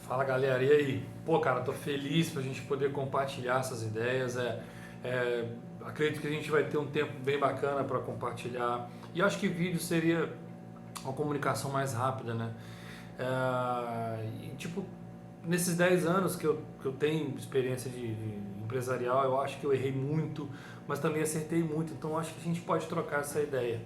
Fala galera, e aí? Pô, cara, tô feliz pra gente poder compartilhar essas ideias. Acredito que a gente vai ter um tempo bem bacana para compartilhar. E acho que vídeo seria uma comunicação mais rápida, né? Tipo, nesses 10 anos que eu tenho experiência de empresarial, eu acho que eu errei muito, mas também acertei muito. Então acho que a gente pode trocar essa ideia,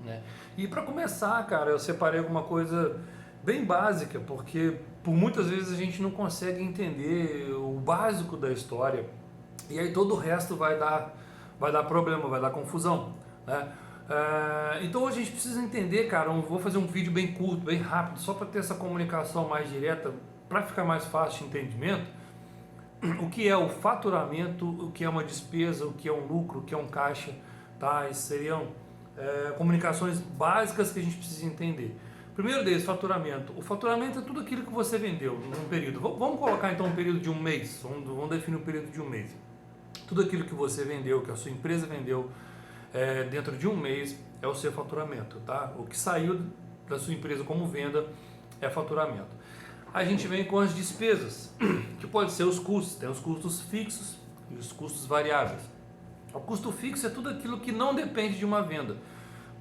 né? E para começar, cara, eu separei alguma coisa bem básica, porque por muitas vezes a gente não consegue entender o básico da história e aí todo o resto vai dar problema, vai dar confusão, né? Então hoje a gente precisa entender, cara, eu vou fazer um vídeo bem curto, bem rápido, só para ter essa comunicação mais direta, para ficar mais fácil de entendimento, o que é o faturamento, o que é uma despesa, o que é um lucro, o que é um caixa, tá? Isso seriam comunicações básicas que a gente precisa entender. Primeiro deles, faturamento. O faturamento é tudo aquilo que você vendeu num período. Vamos colocar então um período de um mês. Vamos definir um período de um mês. Tudo aquilo que você vendeu, que a sua empresa vendeu dentro de um mês é o seu faturamento, tá? O que saiu da sua empresa como venda é faturamento. A gente vem com as despesas, que pode ser os custos. Tem os custos fixos e os custos variáveis. O custo fixo é tudo aquilo que não depende de uma venda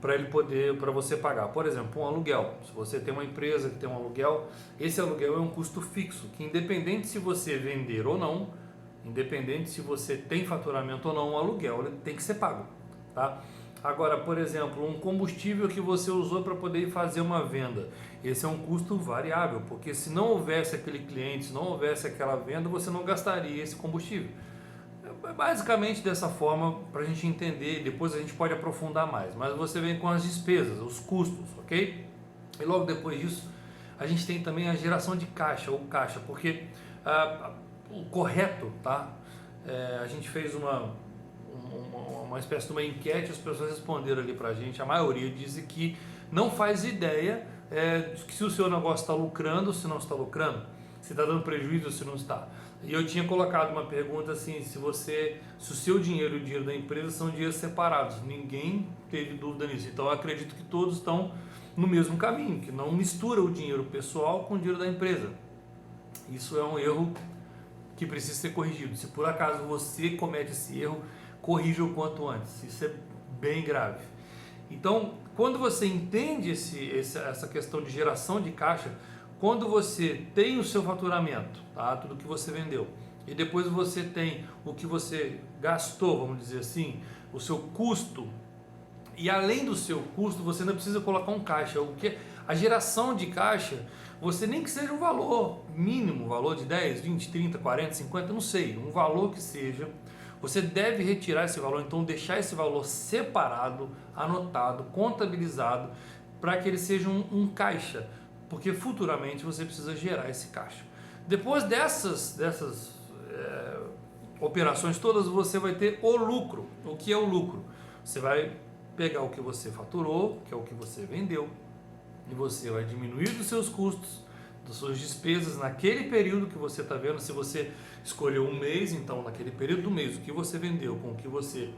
para você pagar. Por exemplo, um aluguel. Se você tem uma empresa que tem um aluguel, esse aluguel é um custo fixo, que independente se você vender ou não, independente se você tem faturamento ou não, o aluguel ele tem que ser pago, tá? Agora, por exemplo, um combustível que você usou para poder fazer uma venda, esse é um custo variável, porque se não houvesse aquele cliente, se não houvesse aquela venda, você não gastaria esse combustível. Basicamente dessa forma, para a gente entender, depois a gente pode aprofundar mais, mas você vem com as despesas, os custos, ok? E logo depois disso, a gente tem também a geração de caixa, ou caixa, porque o correto, tá? A gente fez uma espécie de uma enquete, as pessoas responderam ali para a gente, a maioria diz que não faz ideia de se o seu negócio está lucrando ou se não está lucrando, se está dando prejuízo ou se não está. E eu tinha colocado uma pergunta assim, se o seu dinheiro e o dinheiro da empresa são dinheiros separados. Ninguém teve dúvida nisso. Então eu acredito que todos estão no mesmo caminho, que não mistura o dinheiro pessoal com o dinheiro da empresa. Isso é um erro que precisa ser corrigido. Se por acaso você comete esse erro, corrija o quanto antes. Isso é bem grave. Então, quando você entende essa questão de geração de caixa, quando você tem o seu faturamento, tá? Tudo que você vendeu, e depois você tem o que você gastou, vamos dizer assim, o seu custo, e além do seu custo, você ainda precisa colocar um caixa. O que a geração de caixa, você nem que seja um valor mínimo, um valor de 10, 20, 30, 40, 50, não sei, um valor que seja, você deve retirar esse valor, então deixar esse valor separado, anotado, contabilizado, para que ele seja um caixa, porque futuramente você precisa gerar esse caixa. Depois dessas operações todas, você vai ter o lucro. O que é o lucro? Você vai pegar o que você faturou, que é o que você vendeu, e você vai diminuir dos seus custos, das suas despesas naquele período que você está vendo. Se você escolheu um mês, então naquele período do mês, o que você vendeu com o que você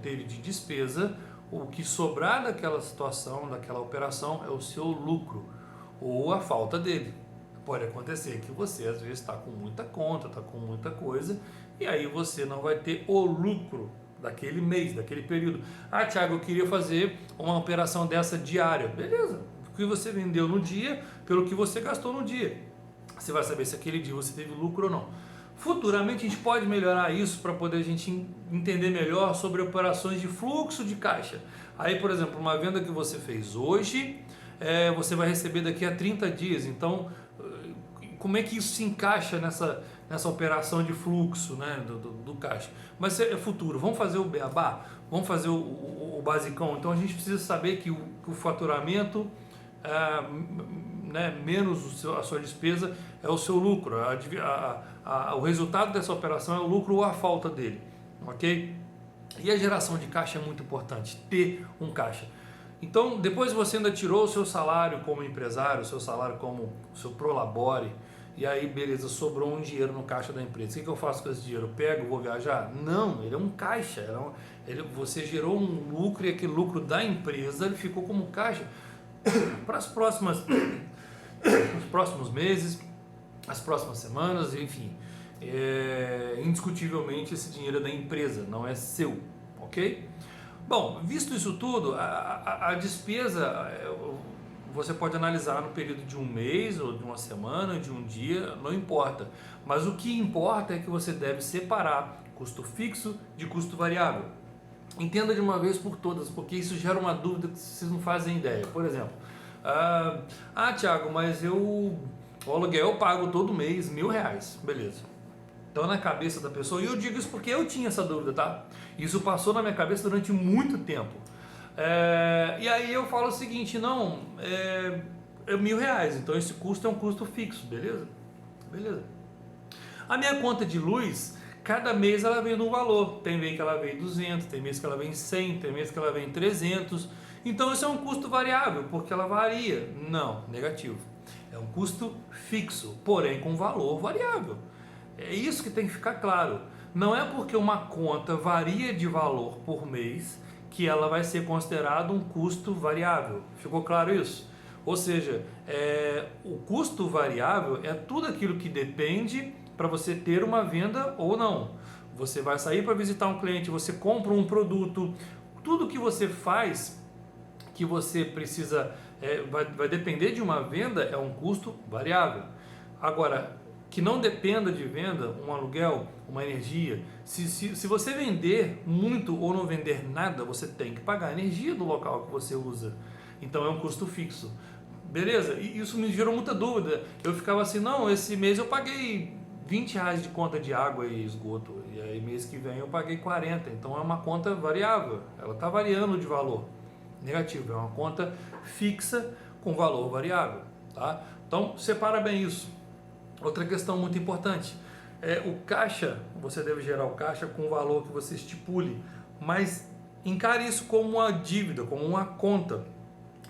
teve de despesa, o que sobrar daquela situação, daquela operação, é o seu lucro ou a falta dele. Pode acontecer que você às vezes está com muita conta, está com muita coisa, e aí você não vai ter o lucro daquele mês, daquele período. Ah, Thiago, eu queria fazer uma operação dessa diária. Beleza, o que você vendeu no dia, pelo que você gastou no dia. Você vai saber se aquele dia você teve lucro ou não. Futuramente a gente pode melhorar isso para poder a gente entender melhor sobre operações de fluxo de caixa. Aí, por exemplo, uma venda que você fez hoje, você vai receber daqui a 30 dias. Então, como é que isso se encaixa nessa operação de fluxo, né, do caixa? Mas é futuro. Vamos fazer o beabá? Vamos fazer o basicão? Então a gente precisa saber que o faturamento, né, menos a sua despesa, é o seu lucro. O resultado dessa operação é o lucro ou a falta dele. Ok? E a geração de caixa é muito importante, ter um caixa. Então, depois você ainda tirou o seu salário como empresário, o seu salário como o seu prolabore, e aí, beleza, sobrou um dinheiro no caixa da empresa. O que eu faço com esse dinheiro? Eu pego, vou viajar? Não, ele é um caixa. Você gerou um lucro e aquele lucro da empresa ele ficou como caixa para os próximos meses, as próximas semanas, enfim. Indiscutivelmente esse dinheiro é da empresa, não é seu, ok? Bom, visto isso tudo, a despesa você pode analisar no período de um mês, ou de uma semana, de um dia, não importa. Mas o que importa é que você deve separar custo fixo de custo variável. Entenda de uma vez por todas, porque isso gera uma dúvida que vocês não fazem ideia. Por exemplo, Thiago, mas o aluguel eu pago todo mês R$1.000, beleza. Então na cabeça da pessoa, e eu digo isso porque eu tinha essa dúvida, tá? Isso passou na minha cabeça durante muito tempo. E aí eu falo o seguinte, não, é R$1.000, então esse custo é um custo fixo, beleza? Beleza. A minha conta de luz, cada mês ela vem num valor, tem mês que ela vem 200, tem mês que ela vem 100, tem mês que ela vem 300, então isso é um custo variável, porque ela varia. Não, negativo. É um custo fixo, porém com valor variável. É isso que tem que ficar claro. Não é porque uma conta varia de valor por mês que ela vai ser considerada um custo variável. Ficou claro isso? Ou seja, o custo variável é tudo aquilo que depende para você ter uma venda ou não. Você vai sair para visitar um cliente, você compra um produto, tudo que você faz que você precisa, vai depender de uma venda, é um custo variável. Agora, que não dependa de venda, um aluguel, uma energia, se você vender muito ou não vender nada, você tem que pagar a energia do local que você usa. Então é um custo fixo. Beleza? E isso me gerou muita dúvida. Eu ficava assim, não, esse mês eu paguei R$20 de conta de água e esgoto, e aí mês que vem eu paguei 40, então é uma conta variável, ela está variando de valor negativo, é uma conta fixa com valor variável, tá? Então separa bem isso. Outra questão muito importante, o caixa, você deve gerar o caixa com o valor que você estipule, mas encare isso como uma dívida, como uma conta,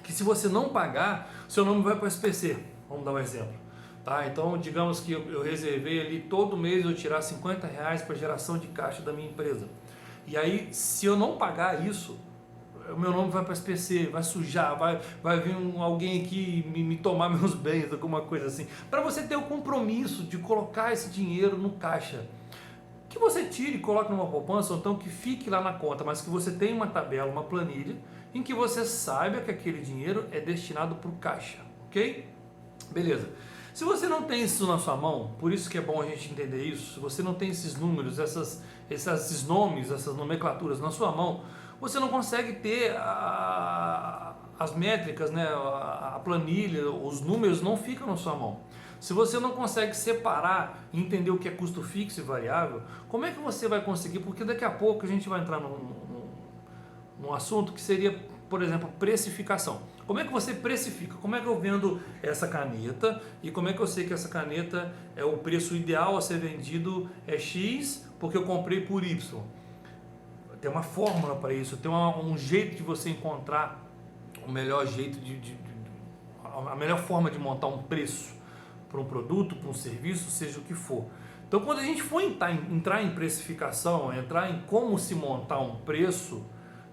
que se você não pagar, seu nome vai para o SPC, vamos dar um exemplo. Tá? Então digamos que eu reservei ali todo mês eu tirar R$50 para geração de caixa da minha empresa, e aí se eu não pagar isso, o meu nome vai para o SPC, vai sujar, vai vir alguém aqui me tomar meus bens, alguma coisa assim. Para você ter o compromisso de colocar esse dinheiro no caixa, que você tire e coloque numa poupança, ou então que fique lá na conta, mas que você tenha uma tabela, uma planilha, em que você saiba que aquele dinheiro é destinado para o caixa, ok? Beleza. Se você não tem isso na sua mão, por isso que é bom a gente entender isso, se você não tem esses números, esses nomes, essas nomenclaturas na sua mão, você não consegue ter as métricas, né? A planilha, os números não ficam na sua mão. Se você não consegue separar e entender o que é custo fixo e variável, como é que você vai conseguir? Porque daqui a pouco a gente vai entrar num assunto que seria, por exemplo, precificação. Como é que você precifica? Como é que eu vendo essa caneta e como é que eu sei que essa caneta é o preço ideal a ser vendido é X porque eu comprei por Y? Tem uma fórmula para isso, tem um jeito de você encontrar o melhor jeito a melhor forma de montar um preço para um produto, para um serviço, seja o que for. Então quando a gente for entrar em precificação, entrar em como se montar um preço,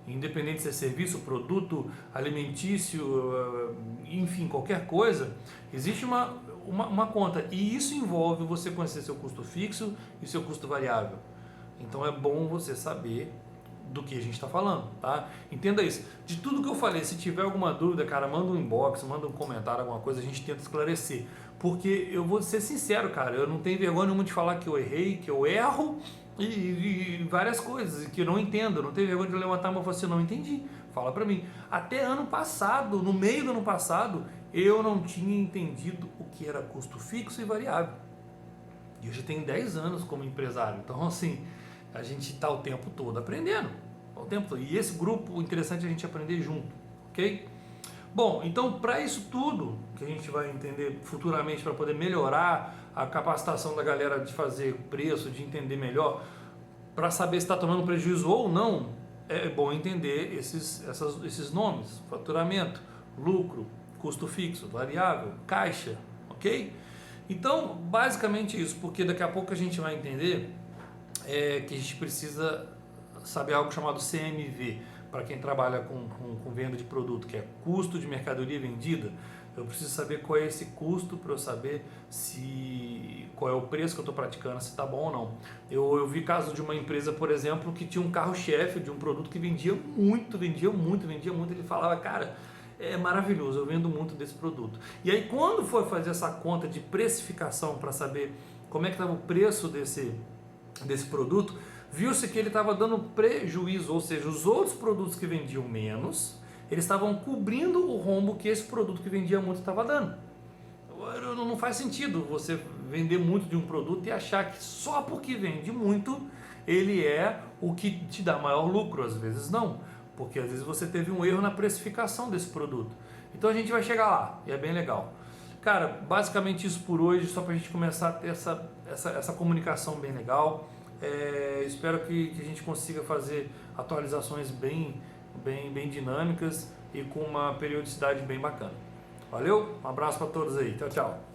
independente se é serviço, produto, alimentício, enfim, qualquer coisa, existe uma conta, e isso envolve você conhecer seu custo fixo e seu custo variável. Então é bom você saber do que a gente está falando, tá? Entenda isso. De tudo que eu falei, se tiver alguma dúvida, cara, manda um inbox, manda um comentário, alguma coisa, a gente tenta esclarecer. Porque eu vou ser sincero, cara, eu não tenho vergonha nenhuma de falar que eu errei, que eu erro e várias coisas, que eu não entendo. Eu não tenho vergonha de levantar a mão e falar assim, não entendi. Fala pra mim. Até ano passado, no meio do ano passado, eu não tinha entendido o que era custo fixo e variável. E eu já tenho 10 anos como empresário, então assim, a gente está o tempo todo aprendendo, e esse grupo, interessante a gente aprender junto, ok? Bom, então para isso tudo que a gente vai entender futuramente para poder melhorar a capacitação da galera de fazer preço, de entender melhor, para saber se está tomando prejuízo ou não, é bom entender esses nomes: faturamento, lucro, custo fixo, variável, caixa, ok? Então, basicamente isso, porque daqui a pouco a gente vai entender que a gente precisa saber algo chamado CMV, para quem trabalha com venda de produto, que é custo de mercadoria vendida. Eu preciso saber qual é esse custo para eu saber qual é o preço que eu estou praticando, se está bom ou não. Eu vi casos de uma empresa, por exemplo, que tinha um carro-chefe de um produto que vendia muito. Ele falava, cara, é maravilhoso, eu vendo muito desse produto. E aí quando foi fazer essa conta de precificação para saber como é que estava o preço desse produto, viu-se que ele estava dando prejuízo, ou seja, os outros produtos que vendiam menos, eles estavam cobrindo o rombo que esse produto que vendia muito estava dando. Não faz sentido você vender muito de um produto e achar que só porque vende muito, ele é o que te dá maior lucro. Às vezes não, porque às vezes você teve um erro na precificação desse produto. Então a gente vai chegar lá, e é bem legal. Cara, basicamente isso por hoje, só para a gente começar a ter essa comunicação bem legal. Espero que a gente consiga fazer atualizações bem dinâmicas e com uma periodicidade bem bacana. Valeu, um abraço para todos aí, tchau, tchau.